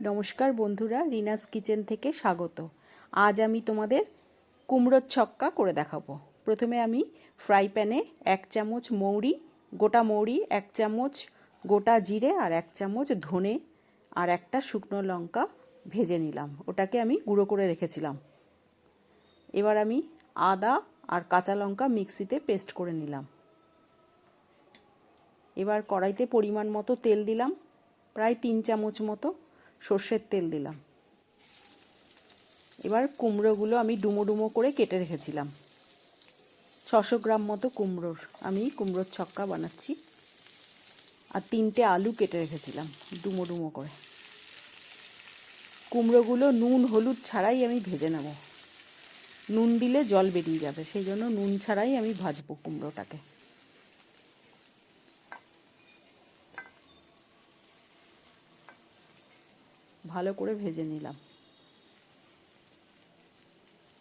নমস্কার বন্ধুরা, রিনাস কিচেন থেকে স্বাগত। আজ আমি তোমাদের কুমড়োর ছক্কা করে দেখাবো। প্রথমে আমি ফ্রাই প্যানে 1 চামচ মৌরি, গোটা মৌরি, 1 চামচ গোটা জিরে আর 1 চামচ ধনে আর একটা শুকনো লঙ্কা ভেজে নিলাম। ওটাকে আমি গুঁড়ো করে রেখেছিলাম। এবার আমি আদা আর কাঁচা লঙ্কা মিক্সিতে পেস্ট করে নিলাম। এবার কড়াইতে পরিমাণ মতো তেল দিলাম, প্রায় 3 চামচ মতো সর্ষের তেল দিলাম। এবার কুমড়োগুলো আমি ডুমো ডুমো করে কেটে রেখেছিলাম। 600 গ্রাম মতো আমি কুমড়োর ছক্কা বানাচ্ছি। আর 3টে আলু কেটে রেখেছিলাম ডুমো ডুমো করে। কুমড়োগুলো নুন হলুদ ছাড়াই আমি ভেজে নেব। নুন দিলে জল বেরিয়ে যাবে, সেই জন্য নুন ছাড়াই আমি ভাজবো কুমড়োটাকে। ভালো করে ভেজে নিলাম।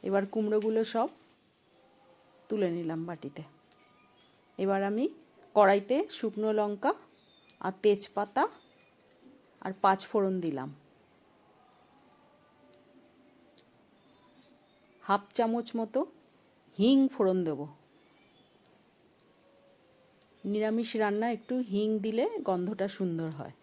এবার কুমড়োগুলো সব তুলে নিলাম বাটিতে। এবার আমি কড়াইতে শুকনো লঙ্কা আর তেজপাতা আর 5 ফোড়ন দিলাম। হাফ চামচ মতো হিং ফোড়ন দেব। নিরামিষ রান্না একটু হিং দিলে গন্ধটা সুন্দর হয়।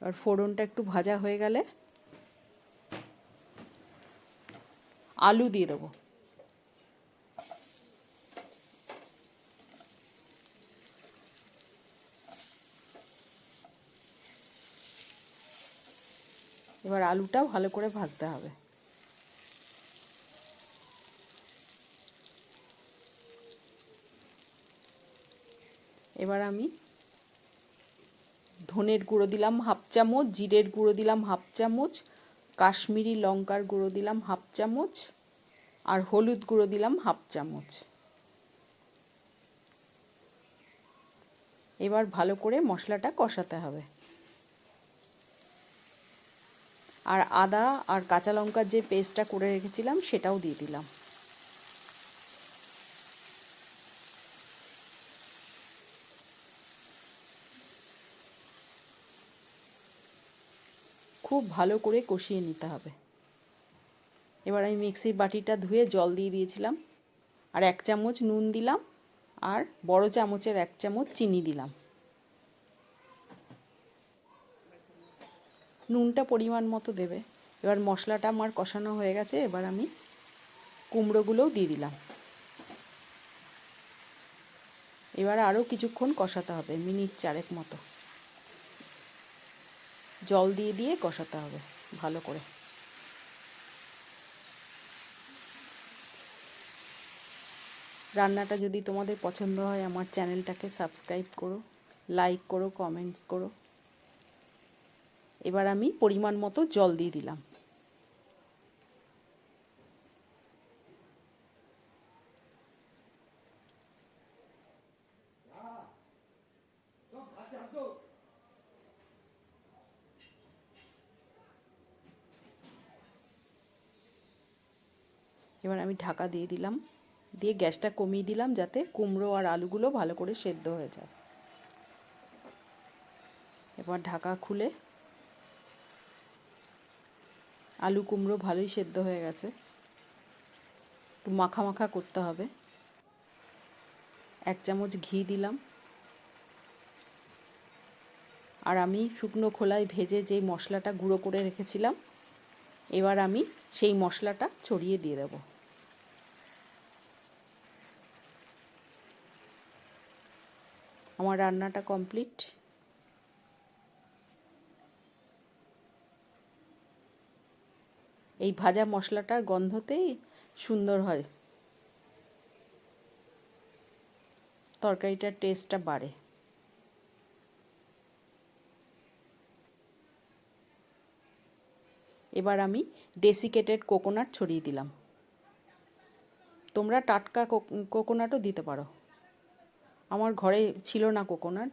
আর ফোড়নটা একটু ভাজা হয়ে গেলে আলু দিয়ে দেবো। এবার আলুটাও ভালো করে ভাজতে হবে। এবার আমি ধনের গুঁড়ো দিলাম হাফ চামচ, জিরের গুঁড়ো দিলাম হাফ চামচ, কাশ্মীরি লঙ্কার গুঁড়ো দিলাম হাফ চামচ আর হলুদ গুঁড়ো দিলাম হাফ চামচ। এবার ভালো করে মশলাটা কষাতে হবে। আর আদা আর কাঁচা লঙ্কার যে পেস্টটা করে রেখেছিলাম সেটাও দিয়ে দিলাম। খুব ভালো করে কষিয়ে নিতে হবে। এবার আমি মিক্সির বাটিটা ধুয়ে জল দিয়ে দিয়েছিলাম আর 1 চামচ নুন দিলাম আর বড় চামচের 1 চামচ চিনি দিলাম। নুনটা পরিমাণ মতো দেবে। এবার মশলাটা আমার কষানো হয়ে গেছে। এবার আমি কুমড়োগুলোও দিয়ে দিলাম। এবার আরও কিছুক্ষণ কষাতে হবে, মিনিট 4 মতো। জল দিয়ে দিয়ে কষাতে হবে ভালো করে। রান্নাটা যদি তোমাদের পছন্দ হয় আমার চ্যানেলটাকে সাবস্ক্রাইব করো, লাইক করো, কমেন্টস করো। এবার আমি পরিমাণ মতো জল দিয়ে দিলাম। এবার আমি ঢাকা দিয়ে দিলাম, দিয়ে গ্যাসটা কমিয়ে দিলাম যাতে কুমড়ো আর আলুগুলো ভালো করে সেদ্ধ হয়ে যায়। এবার ঢাকা খুলে আলু কুমড়ো ভালোই সেদ্ধ হয়ে গেছে। একটু মাখা মাখা করতে হবে। 1 চামচ ঘি দিলাম। আর আমি শুকনো খোলায় ভেজে যেই মশলাটা গুঁড়ো করে রেখেছিলাম, এবার আমি সেই মশলাটা ছড়িয়ে দিয়ে দেব। আমার রান্নাটা কমপ্লিট। এই ভাজা মশলাটার গন্ধতেই সুন্দর হয়, তরকারিটার টেস্টটা বাড়ে। এবার আমি ডেসিকেটেড কোকোনাট ছড়িয়ে দিলাম। তোমরা টাটকা কোকোনাটও দিতে পারো। আমার ঘরে ছিল না কোকোনাট,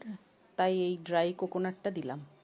তাই এই ড্রাই কোকোনাটটা দিলাম।